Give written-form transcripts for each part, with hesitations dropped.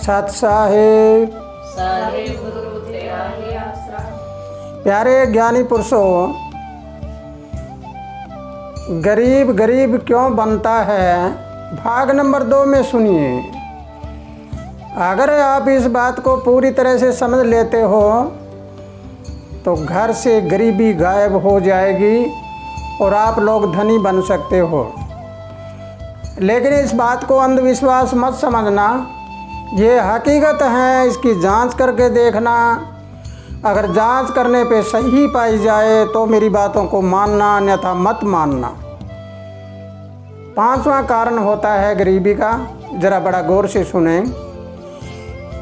सत साहिब साहिब गुरु तेरा ही आसरा। प्यारे ज्ञानी पुरुषों, गरीब गरीब क्यों बनता है, भाग नंबर 2 में सुनिए। अगर आप इस बात को पूरी तरह से समझ लेते हो तो घर से गरीबी गायब हो जाएगी और आप लोग धनी बन सकते हो। लेकिन इस बात को अंधविश्वास मत समझना, ये हकीकत है, इसकी जांच करके देखना। अगर जांच करने पे सही पाई जाए तो मेरी बातों को मानना, अन्यथा मत मानना। 5वां कारण होता है गरीबी का, ज़रा बड़ा गौर से सुने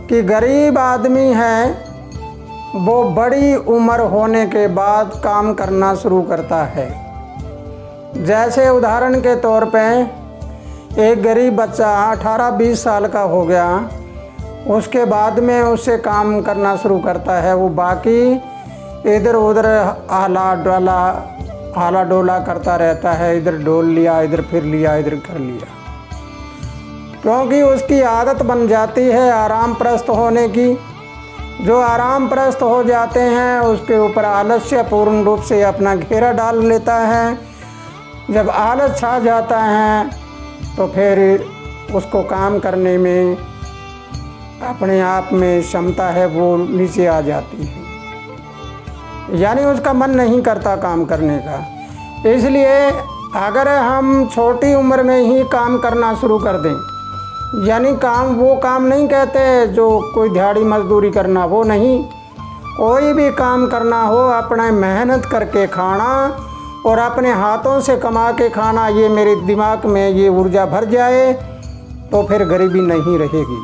कि गरीब आदमी है वो बड़ी उम्र होने के बाद काम करना शुरू करता है। जैसे उदाहरण के तौर पे एक गरीब बच्चा 18-20 साल का हो गया, उसके बाद में उससे काम करना शुरू करता है। वो बाकी इधर उधर हाला डोला करता रहता है, इधर डोल लिया, इधर फिर लिया, इधर कर लिया, क्योंकि उसकी आदत बन जाती है आराम प्रस्त होने की। जो आराम प्रस्त हो जाते हैं उसके ऊपर आलस्य पूर्ण रूप से अपना घेरा डाल लेता है। जब आलस छा जाता है तो फिर उसको काम करने में अपने आप में क्षमता है वो नीचे आ जाती है, यानी उसका मन नहीं करता काम करने का। इसलिए अगर हम छोटी उम्र में ही काम करना शुरू कर दें, यानी वो काम नहीं कहते जो कोई दिहाड़ी मजदूरी करना, वो नहीं, कोई भी काम करना हो अपना मेहनत करके खाना और अपने हाथों से कमा के खाना, ये मेरे दिमाग में ये ऊर्जा भर जाए तो फिर गरीबी नहीं रहेगी।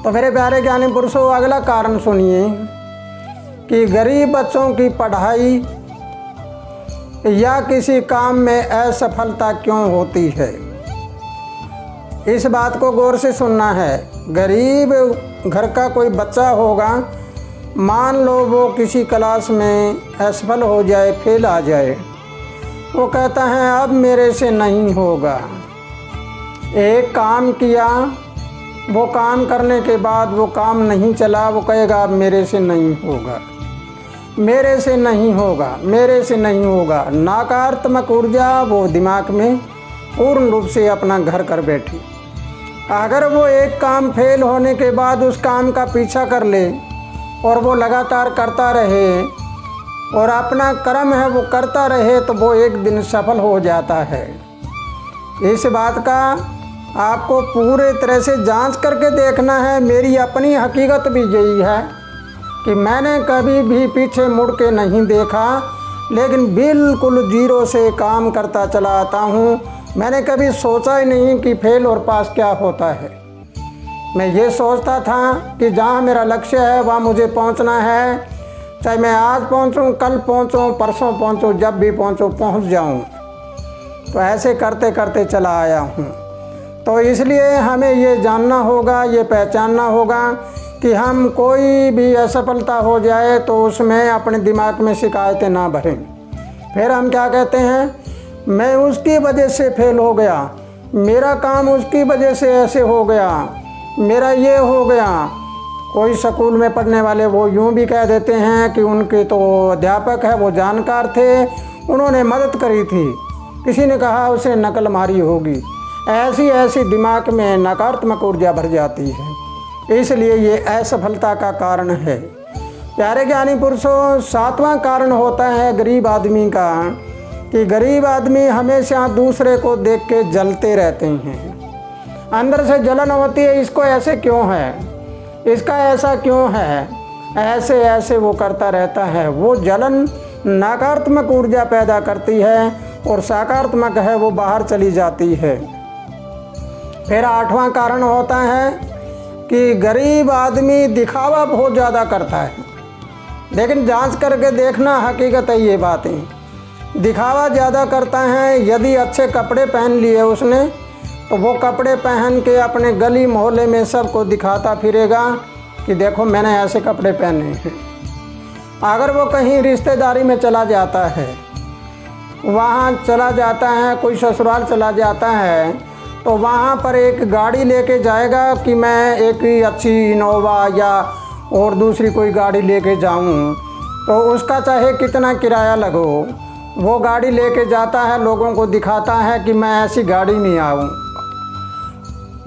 तो मेरे प्यारे ज्ञानी पुरुषों, अगला कारण सुनिए कि गरीब बच्चों की पढ़ाई या किसी काम में असफलता क्यों होती है। इस बात को गौर से सुनना है। गरीब घर का कोई बच्चा होगा, मान लो वो किसी क्लास में असफल हो जाए, फेल आ जाए, वो कहता है अब मेरे से नहीं होगा। एक काम किया, वो काम करने के बाद वो काम नहीं चला, वो कहेगा अब मेरे से नहीं होगा, मेरे से नहीं होगा, मेरे से नहीं होगा। नकारात्मक ऊर्जा वो दिमाग में पूर्ण रूप से अपना घर कर बैठी। अगर वो एक काम फेल होने के बाद उस काम का पीछा कर ले और वो लगातार करता रहे और अपना कर्म है वो करता रहे तो वो एक दिन सफल हो जाता है। इस बात का आपको पूरे तरह से जांच करके देखना है। मेरी अपनी हकीकत भी यही है कि मैंने कभी भी पीछे मुड़ के नहीं देखा, लेकिन बिल्कुल जीरो से काम करता चला आता हूँ। मैंने कभी सोचा ही नहीं कि फेल और पास क्या होता है। मैं ये सोचता था कि जहाँ मेरा लक्ष्य है वहाँ मुझे पहुँचना है, चाहे मैं आज पहुँचूँ, कल पहुँचूँ, परसों पहुँचूँ, जब भी पहुँचूँ पहुँच जाऊँ। तो ऐसे करते करते चला आया हूँ। तो इसलिए हमें ये जानना होगा, ये पहचानना होगा कि हम कोई भी असफलता हो जाए तो उसमें अपने दिमाग में शिकायतें ना भरें। फिर हम क्या कहते हैं, मैं उसकी वजह से फेल हो गया, मेरा काम उसकी वजह से ऐसे हो गया, मेरा ये हो गया। कोई स्कूल में पढ़ने वाले वो यूँ भी कह देते हैं कि उनके तो अध्यापक है वो जानकार थे, उन्होंने मदद करी थी, किसी ने कहा उसे नकल मारी होगी। ऐसी ऐसी दिमाग में नकारात्मक ऊर्जा भर जाती है, इसलिए ये असफलता का कारण है। प्यारे ज्ञानी पुरुषों, 7वां कारण होता है गरीब आदमी का कि गरीब आदमी हमेशा दूसरे को देख के जलते रहते हैं। अंदर से जलन होती है, इसको ऐसे क्यों है, इसका ऐसा क्यों है, ऐसे ऐसे वो करता रहता है। वो जलन नकारात्मक ऊर्जा पैदा करती है और सकारात्मक है वो बाहर चली जाती है। फिर 8वां कारण होता है कि गरीब आदमी दिखावा बहुत ज़्यादा करता है। लेकिन जांच करके देखना, हकीकत है ये बातें, दिखावा ज़्यादा करता है। यदि अच्छे कपड़े पहन लिए उसने तो वो कपड़े पहन के अपने गली मोहल्ले में सबको दिखाता फिरेगा कि देखो मैंने ऐसे कपड़े पहने हैं। अगर वो कहीं रिश्तेदारी में चला जाता है, वहाँ चला जाता है, कोई ससुराल चला जाता है, तो वहाँ पर एक गाड़ी लेके जाएगा कि मैं एक अच्छी इनोवा या और दूसरी कोई गाड़ी लेके जाऊँ, तो उसका चाहे कितना किराया लगो, वो गाड़ी लेके जाता है, लोगों को दिखाता है कि मैं ऐसी गाड़ी में आऊँ,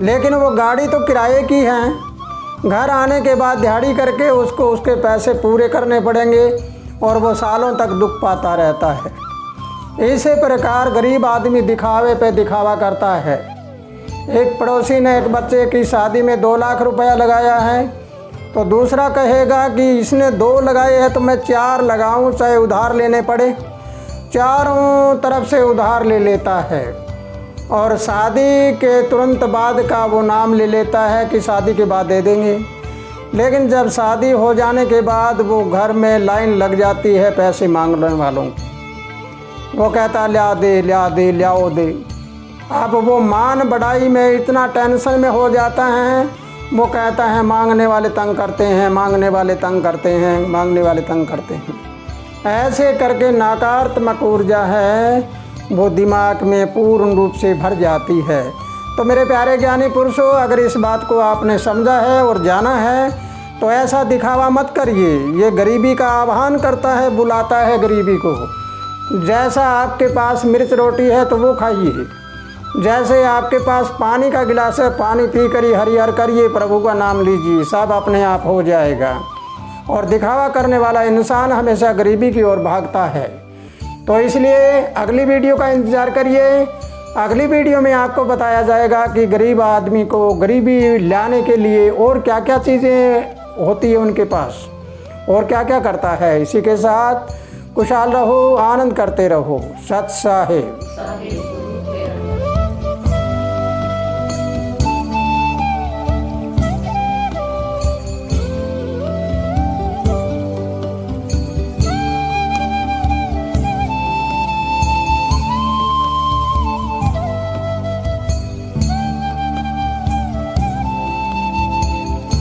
लेकिन वो गाड़ी तो किराए की है। घर आने के बाद दिहाड़ी करके उसको उसके पैसे पूरे करने पड़ेंगे और वो सालों तक दुख पाता रहता है। इसी प्रकार गरीब आदमी दिखावे पे दिखावा करता है। एक पड़ोसी ने एक बच्चे की शादी में 2 लाख रुपया लगाया है, तो दूसरा कहेगा कि इसने 2 लगाए हैं तो मैं 4 लगाऊं, चाहे उधार लेने पड़े। चारों तरफ से उधार ले लेता है और शादी के तुरंत बाद का वो नाम ले लेता है कि शादी के बाद दे देंगे, लेकिन जब शादी हो जाने के बाद वो घर में लाइन लग जाती है पैसे मांगने वालों की। वो कहता ल्या दे लियाओ दे। अब वो मान बढ़ाई में इतना टेंशन में हो जाता है, वो कहता है मांगने वाले तंग करते हैं, मांगने वाले तंग करते हैं, मांगने वाले तंग करते हैं। ऐसे करके नकारात्मक ऊर्जा है वो दिमाग में पूर्ण रूप से भर जाती है। तो मेरे प्यारे ज्ञानी पुरुषों, अगर इस बात को आपने समझा है और जाना है तो ऐसा दिखावा मत करिए। ये गरीबी का आह्वान करता है, बुलाता है गरीबी को। जैसा आपके पास मिर्च रोटी है तो वो खाइए, जैसे आपके पास पानी का गिलास है पानी पी कर ही हरिहर करिए, प्रभु का नाम लीजिए, सब अपने आप हो जाएगा। और दिखावा करने वाला इंसान हमेशा गरीबी की ओर भागता है। तो इसलिए अगली वीडियो का इंतज़ार करिए। अगली वीडियो में आपको बताया जाएगा कि गरीब आदमी को गरीबी लाने के लिए और क्या क्या चीज़ें होती है उनके पास और क्या क्या करता है। इसी के साथ खुशहाल रहो, आनंद करते रहो। सत साहिब।